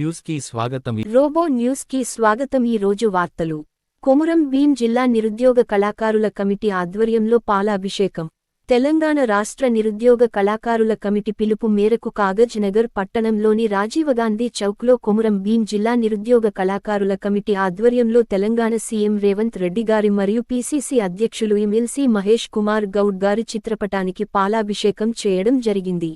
News కి స్వాగతం. Robo news కి స్వాగతం. ఈ రోజు వార్తలు. కొమురం భీం జిల్లా నిరుద్యోగ కళాకారుల కమిటీ ఆధ్వర్యంలో పాలాభిషేకం. తెలంగాణ రాష్ట్ర నిరుద్యోగ కళాకారుల కమిటీ పిలుపు మేరకు కాగజ్ నగర్ పట్టణంలోని రాజీవగాంధీ చౌక్లో కొమురం భీం జిల్లా నిరుద్యోగ కళాకారుల కమిటీ ఆధ్వర్యంలో తెలంగాణ సీఎం రేవంత్ రెడ్డి గారి మరియు పీసీసీ అధ్యక్షులు ఎమ్మెల్సీ మహేష్ కుమార్ గౌడ్ గారి చిత్రపటానికి పాలాభిషేకం చేయడం జరిగింది.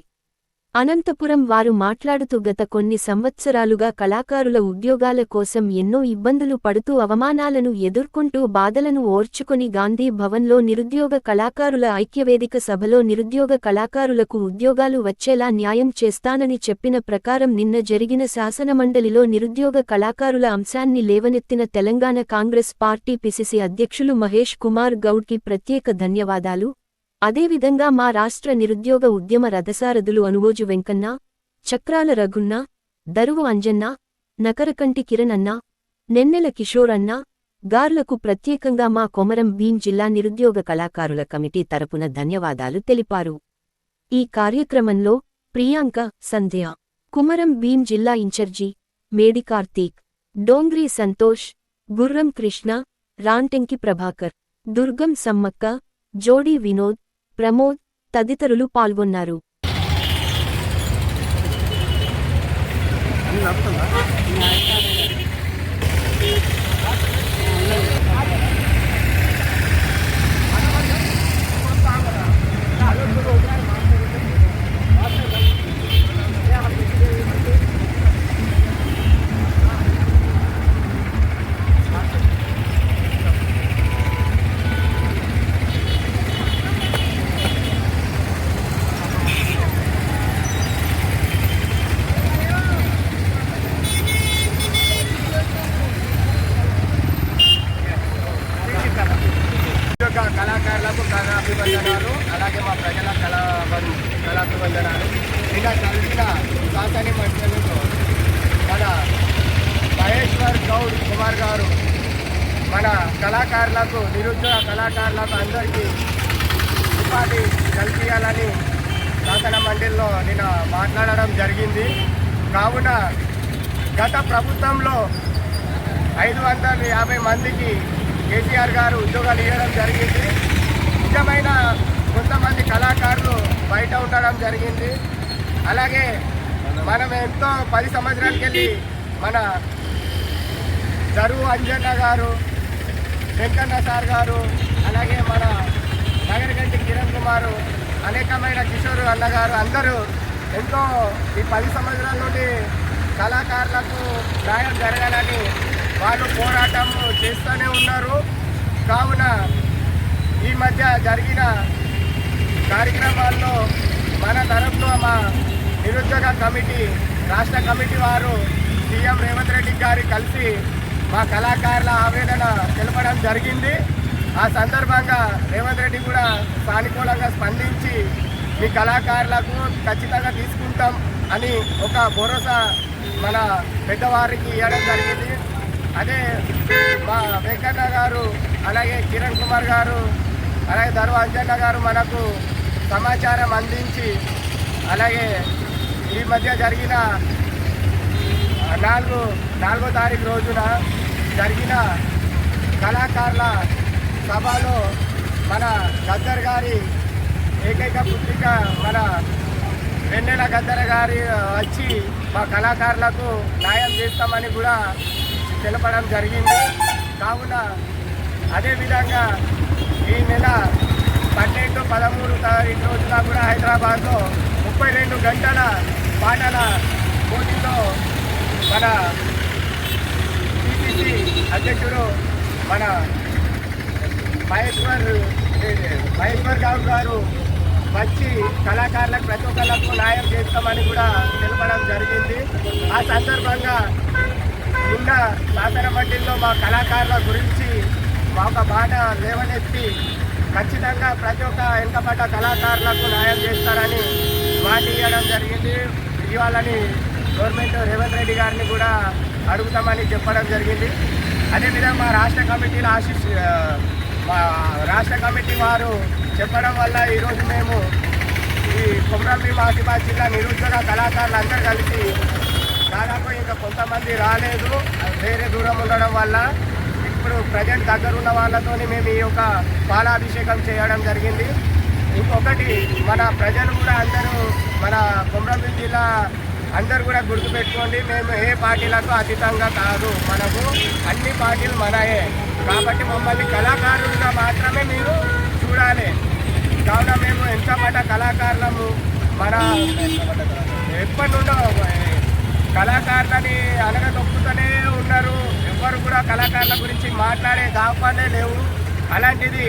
అనంతపురం వారు మాట్లాడుతూ గత కొన్ని సంవత్సరాలుగా కళాకారుల ఉద్యోగాల కోసం ఎన్నో ఇబ్బందులు పడుతూ అవమానాలను ఎదుర్కొంటూ బాధలను ఓర్చుకొని గాంధీ భవన్లో నిరుద్యోగ కళాకారుల ఐక్యవేదిక సభలో నిరుద్యోగ కళాకారులకు ఉద్యోగాలు వచ్చేలా న్యాయం చేస్తానని చెప్పిన ప్రకారం నిన్న జరిగిన శాసనమండలిలో నిరుద్యోగ కళాకారుల అంశాన్ని లేవనెత్తిన తెలంగాణ కాంగ్రెస్ పార్టీ పిసిసి అధ్యక్షులు మహేష్ కుమార్ గౌడ్కి ప్రత్యేక ధన్యవాదాలు. అదేవిధంగా మా రాష్ట్ర నిరుద్యోగ ఉద్యమ రథసారథులు అనువోజు వెంకన్న, చక్రాల రఘున్న, దరువు అంజన్న, నకరకంటి కిరణ్ అన్న, నెన్నెల కిషోర్ అన్న గార్లకు ప్రత్యేకంగా మా కొమరం భీం జిల్లా నిరుద్యోగ కళాకారుల కమిటీ తరపున ధన్యవాదాలు తెలిపారు. ఈ కార్యక్రమంలో ప్రియాంక, సంధ్య, కుమరం భీం జిల్లా ఇన్ఛార్జి మేడి కార్తీక్, డోంగ్రీ సంతోష్, గుర్రం కృష్ణ, రాంటెంకి ప్రభాకర్, దుర్గం సమ్మక్క, జోడీ వినోద్, ప్రమోద్ తదితరులు పాల్గొన్నారు. కళాకారులకు కళాభివందనాలు, అలాగే మా ప్రజల కళాభివందనాలు. ఇలా కలిసిన శాసన మండలిలో మన మహేశ్వర్ గౌడ్ కుమార్ గారు మన కళాకారులకు, నిరుద్యోగ కళాకారులకు అందరికీ ఉపాధి కల్పించాలని శాసన మండలిలో నిన్న మాట్లాడడం జరిగింది. కావున గత ప్రభుత్వంలో 550 మందికి కేసీఆర్ గారు ఉద్యోగాలు ఇవ్వడం జరిగింది. నిజమైన కొంతమంది కళాకారులు బయట ఉండడం జరిగింది. అలాగే మనం ఎంతో 10 సంవత్సరాలకి వెళ్ళి మన దరువు అంజన్న గారు, వెంకన్న సార్ గారు, అలాగే మన నగరగంటి కిరణ్ కుమారు, అనేకమైన కిషోర్ అన్నగారు అందరూ ఎంతో ఈ 10 సంవత్సరాల నుండి కళాకారులకు న్యాయం జరగాలని వాళ్ళు పోరాటం చేస్తూనే ఉన్నారు. కావున ఈ మధ్య జరిగిన కార్యక్రమాల్లో మన తరఫున మా నిరుద్యోగ కమిటీ, రాష్ట్ర కమిటీ వారు సీఎం రేవంత్ రెడ్డి గారి కలిసి మా కళాకారుల ఆవేదన తెలపడం జరిగింది. ఆ సందర్భంగా రేవంత్ రెడ్డి కూడా సానుకూలంగా స్పందించి మీ కళాకారులకు ఖచ్చితంగా తీసుకుంటాం అని ఒక భరోసా మన పెద్దవారికి ఇవ్వడం జరిగింది. అదే మా వెంకన్న గారు, అలాగే కిరణ్ కుమార్ గారు, అలాగే దరువు అంజన్న గారు మనకు సమాచారం అందించి, అలాగే ఈ మధ్య జరిగిన 4వ తారీఖు రోజున జరిగిన కళాకారుల సభలో మన గద్దర్ గారి ఏకైక పుత్రిక మన వెన్నెల గద్దర్ గారి వచ్చి మా కళాకారులకు న్యాయం చేస్తామని కూడా తెలపడం జరిగింది. కావున అదేవిధంగా ఈ నెల 12, 13 తారీఖు రోజున కూడా హైదరాబాద్లో 32 గంటల పాటల పోటీలో మన పిసిసి అధ్యక్షుడు మన మహేశ్వర్ గౌడ్ గారు వచ్చి కళాకారులకు ప్రతి ఒక్కళ్ళకు న్యాయం చేస్తామని కూడా తెలపడం జరిగింది. ఆ సందర్భంగా నిన్న శాసన మండలిలో మా కళాకారుల గురించి మా ఒక మాట లేవనెత్తి ఖచ్చితంగా ప్రతి ఒక్క వెనుకబడ్డ కళాకారులకు న్యాయం చేస్తారని మాట ఇవ్వడం జరిగింది. ఇవ్వాలని గవర్నమెంట్ రేవంత్ రెడ్డి గారిని కూడా అడుగుతామని చెప్పడం జరిగింది. అదేవిధంగా మా రాష్ట్ర కమిటీ వారు చెప్పడం వల్ల ఈరోజు మేము ఈ కొమరం భీం ఆసిఫాబాద్ జిల్లా నిరుద్యోగ కళాకారులు అందరూ కలిసి దాదాపు ఇంకా కొంతమంది రాలేదు, వేరే దూరం ఉండడం వల్ల. ఇప్పుడు ప్రజెంట్ దగ్గర ఉన్న వాళ్ళతో మేము ఈ యొక్క పాలాభిషేకం చేయడం జరిగింది. ఇంకొకటి, మన ప్రజలు కూడా అందరూ, మన కొమరంభీం జిల్లా అందరూ కూడా గుర్తుపెట్టుకోండి, మేము ఏ పార్టీలకు అతీతంగా కాదు, మనకు అన్ని పార్టీలు మనయే. కాబట్టి మమ్మల్ని కళాకారులుగా మాత్రమే మీరు చూడాలి. కావున మేము ఎంతమంట కళాకారులము, మన ఎప్పటి నుండో కళాకారులని అనగదొక్కుతూనే ఉన్నారు. ఎవ్వరు కూడా కళాకారుల గురించి మాట్లాడే దాపాలే లేవు. అలాంటిది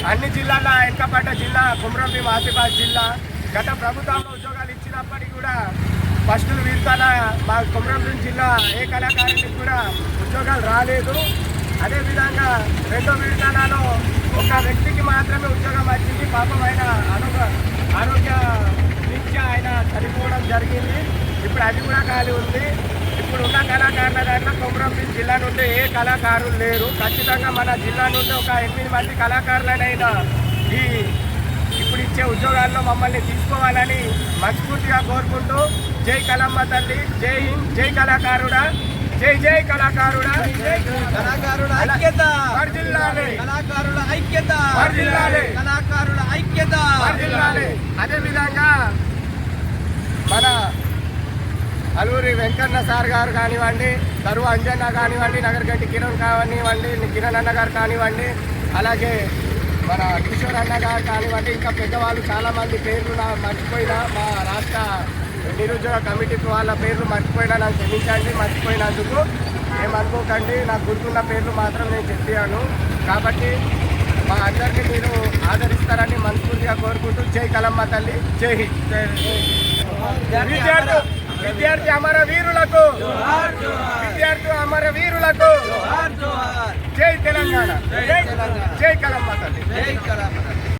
అన్ని జిల్లాల వెనుకబడ్డ జిల్లా కొమరంభీం ఆసిఫాబాద్ జిల్లా. గత ప్రభుత్వంలో ఉద్యోగాలు ఇచ్చినప్పటికీ కూడా ఫస్ట్ విడతల మా కొమరంభీం జిల్లా ఏ కళాకారునికి కూడా ఉద్యోగాలు రాలేదు. అదేవిధంగా రెండో విడతలలో ఒక వ్యక్తికి మాత్రమే ఉద్యోగం వచ్చింది. పాపం ఆయన ఆరోగ్య రీత్యా ఆయన చనిపోవడం జరిగింది. ఇప్పుడు అది కూడా ఖాళీ ఉంది. ఇప్పుడు ఉన్న కళాకారుల దాంట్లో కొమరంభీం జిల్లా నుండి ఏ కళాకారులు లేరు. ఖచ్చితంగా మన జిల్లా నుండి ఒక 8 మంది కళాకారులనైనా ఈ ఇప్పుడు ఇచ్చే ఉద్యోగాల్లో మమ్మల్ని తీసుకోవాలని మనస్ఫూర్తిగా కోరుకుంటూ, జై కళమ్మ తల్లి, జై హింద్, జై కళాకారుడా, జై జై కళాకారుడా, కళాకారుల ఐక్యత, వర్ధిల్లాలి. కళాకారుల ఐక్యత, వర్ధిల్లాలి. కళాకారుల ఐక్యత, వర్ధిల్లాలి. అదేవిధంగా మన అల్లూరి వెంకన్న సార్ గారు కానివ్వండి, తరువు అంజన్న కానివ్వండి, నగరగంటి కిరణ్ కానివ్వండి, కిరణ్ అన్న గారు కానివ్వండి, అలాగే మన కిషోర్ అన్న గారు కానివ్వండి, ఇంకా పెద్దవాళ్ళు చాలామంది పేర్లు మర్చిపోయినా, మా రాష్ట్ర నిరుద్యోగ కమిటీ వాళ్ళ పేర్లు మర్చిపోయినా నాకు క్షమించండి. మర్చిపోయినందుకు ఏమనుకోకండి, నాకు గుర్తున్న పేర్లు మాత్రం నేను చెప్పాను. కాబట్టి మా అందరికీ మీరు ఆదరిస్తారని మనస్ఫూర్తిగా కోరుకుంటూ, జై కళమ్మ తల్లి, జై హింద్. విద్యార్థి అమర వీరులకు, విద్యార్థి అమర వీరులకు జై తెలంగాణ, జై కళమ్మ తల్లి. జై కళాకారుల